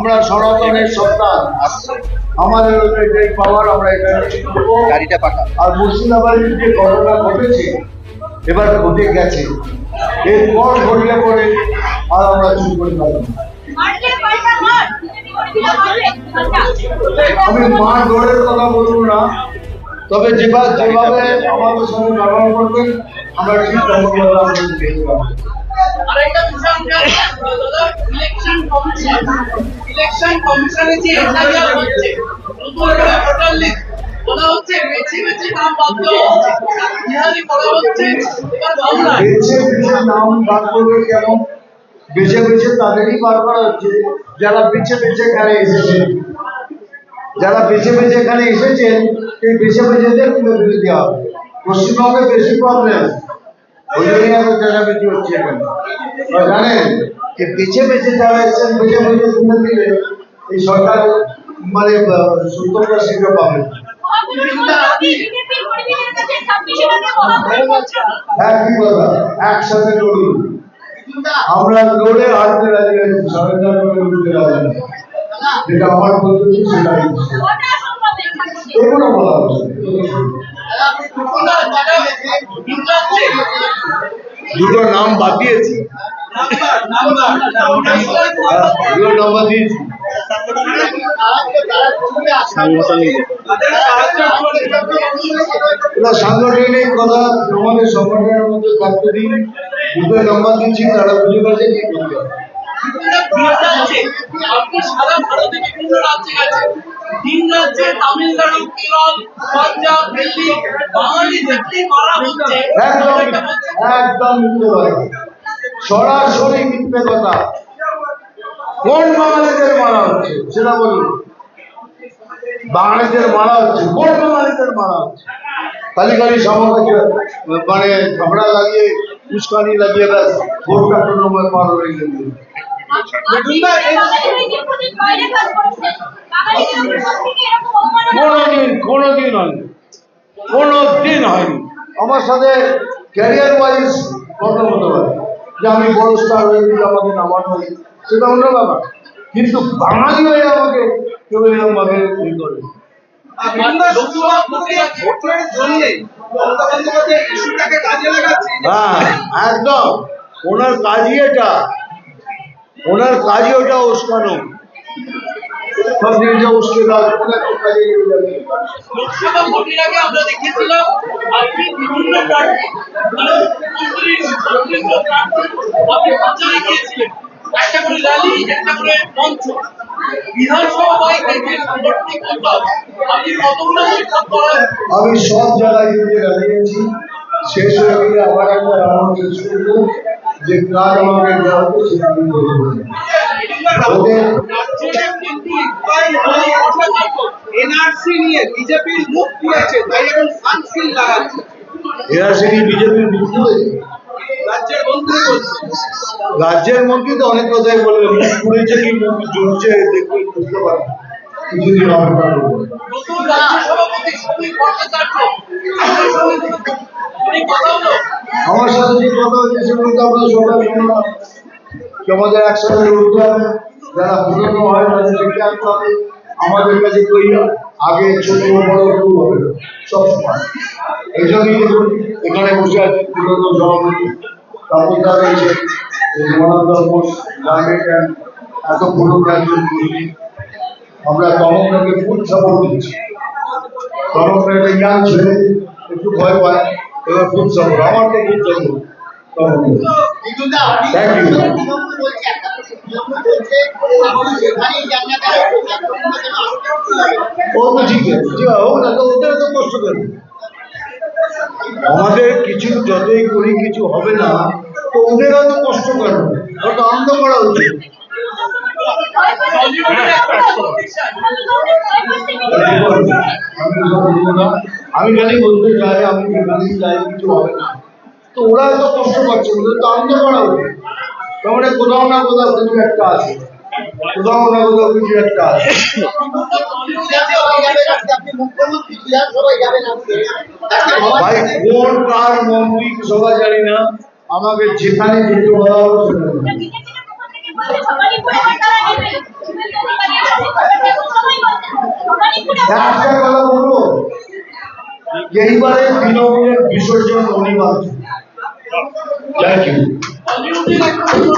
আমরা সনাতনের সন্তান, আমাদের এটাই পাওয়ার, আমরা এখানে করবো। গাড়িটা পাঠা। আর মুর্শিদাবাদের যে ঘটনা ঘটেছে, এবার ঘটে গেছে, এরপর ঘটলে পরে আর আমরা চুপ করে পারবো না। আমি মার দৌড়ের কথা বলবো না, তবে যেভাবে আমাদের সঙ্গে ব্যবহার করবেন আমরা ঠিক তেমনভাবে আপনাদের দেখতে পাবো। ইলেকশন কমিশনে যে এসআইআর হচ্ছে, নতুন করে ভোটার লিস্ট বলা হচ্ছে, বেছে বেছে নাম বাদ দেওয়া হচ্ছে, বিহারি করা হচ্ছে। এবার বাংলায় বেছে বেছে নাম বাদ করবে কেন? বেছে বেছে তাদেরই বার করা হচ্ছে যারা বেছে বেছে এখানে এসেছেন। যারা বেছে বেছে এখানে এসেছেন সেই বেছে বেছেদের তুলে ফেলে দেওয়া হবে। পশ্চিমবঙ্গে বেশি প্রবলেম, ওই জন্যই এত চেঁচামেচি হচ্ছে এখানে। জানেন যে বেছে বেছে যারা এসেছেন, বেছে বেছে তুলে দিলে এই সরকার মানে 70টা সিটও পাবে। একই কথা, একসাথে লড়ুন। আমরা লড়ে হারতে রাজি আছি, সরকার করে লড়তে রাজি আছি। যেটা আমার পদ্ধতি সেটা এগুলো বলা হচ্ছে। দুটো নাম বাদ দিয়েছি, দুটো নাম্বার দিয়েছি। সাংগঠনিক কথা আমাদের সংগঠনের মধ্যে থাকতে দিন। দুটো নাম্বার দিচ্ছি, তারা বুঝে গেছে কি করতে হবে। সারা ভারতে বিভিন্ন রাজ্যে গেছে, তিন রাজ্যে তামিলনাড়ু, কেরল, পাঞ্জাব, দিল্লি, বাঙালি দেখতে মারা হচ্ছে। একদম মিথ্যে কথা, সরাসরি মিথ্যে কথা। কোন বাঙালিদের মারা হচ্ছে সেটা বলুন। বাঙালিদের মারা হচ্ছে, কোন বাঙালিদের মারা হচ্ছে? খালি খালি সমাজকে মানে ঝগড়া লাগিয়ে, উস্কানি লাগিয়ে ব্যাস ভোট কাটানোর সময় পার হয়ে গেল। কোনোদিন হয়নি, কোনোদিন হয়নি। আমার সাথে ক্যারিয়ার ওয়াইজ কথা হতে পারে যে আমি বড় স্টার হয়ে গেছি, আমাকে নামানো হয়, সেটা অন্য ব্যাপার। কিন্তু বাঙালি হয়ে আমাকে কেউ এরকম ভাবে ই করে। হ্যাঁ একদম, ওনার কাজই এটা, ওনার কাজই ওটা উস্কানো। সব জিনিসটা উস্কে দাও, কাজে লোকসভা ভোটের আগে আমরা দেখেছিলাম আপনি বিভিন্ন প্রার্থী আপনি প্রচারে গিয়েছিলেন, একটা করে র্যালি, একটা করে মঞ্চ। বিধানসভা বাইকে সাংগঠনিক কথা আপনি কতগুলো বৈঠক করেন? আমি সব জায়গায় গিয়ে দাঁড়িয়েছি, শেষ হয়ে গেলে আবার একটা রাউন্ড শেষ করবো, যে কাজ আমাকে দেওয়া হতো সেটা আমি করবো। এনআরসি নিয়ে বিজেপির মুখ খুলেছে, তাই এখন সানস্ক্রিন লাগাচ্ছে। এনআরসি নিয়ে বিজেপির মুখ খুলেছে, রাজ্যের মন্ত্রী বলছে। রাজ্যের মন্ত্রী তো অনেক কথাই বলবে, মুখ খুলেছে কি মুখ জ্বলছে দেখবে, বুঝতে পারবে কিছুদিন অপেক্ষা করবো। নতুন রাজ্য সভাপতি শ্রমিক ভট্টাচার্য আমার সাথে যে কথা হচ্ছে সেগুলো তো আমরা সবাই শুনলাম, আমাদের একসাথে লড়তে হবে। যারা পুরনো হয় তাদের দেখে আসতে হবে। আমাদের কাছে কই আগে ছোট বড় কেউ হবে না, সব সময়। এই জন্যই দেখুন এখানে বসে আছে পুরনো সভাপতি, তারপর তারা এসে এত পুরনো একজন কর্মী। আমরা তমকটাকে ফুল সাপোর্ট দিচ্ছি। তমকটা একটা ইয়াং ছেলে, একটু ভয় পায়, এবার ফুল সাপোর্ট, আমার তো ফুল সাপোর্ট। Thank you. ও তো ঠিক আছে, হোক না তো, ওদের তো কষ্ট করবে। আমাদের কিছু যতই করি কিছু হবে না, তো ওদেরও তো কষ্ট করবে, ওটা আনন্দ করা উচিত। আমি খালি বলতে চাই, আমি এখানে চাই কিছু হবে না, তো ওরা তো কষ্ট পাচ্ছে, ওদের তো আনন্দ করা উচিত। তাহলে কোথাও না কোথাও কিছু একটা আছে, কোথাও না কোথাও কিছু একটা আছে। ভাই কোন কার মন্ত্রী সবাই জানি না, আমাকে যেখানে যেতে বলা হবে একটা কথা বলবো, এইবারে তৃণমূলের বিসর্জন অনিবার্য। Thank you. বলিউডের একটা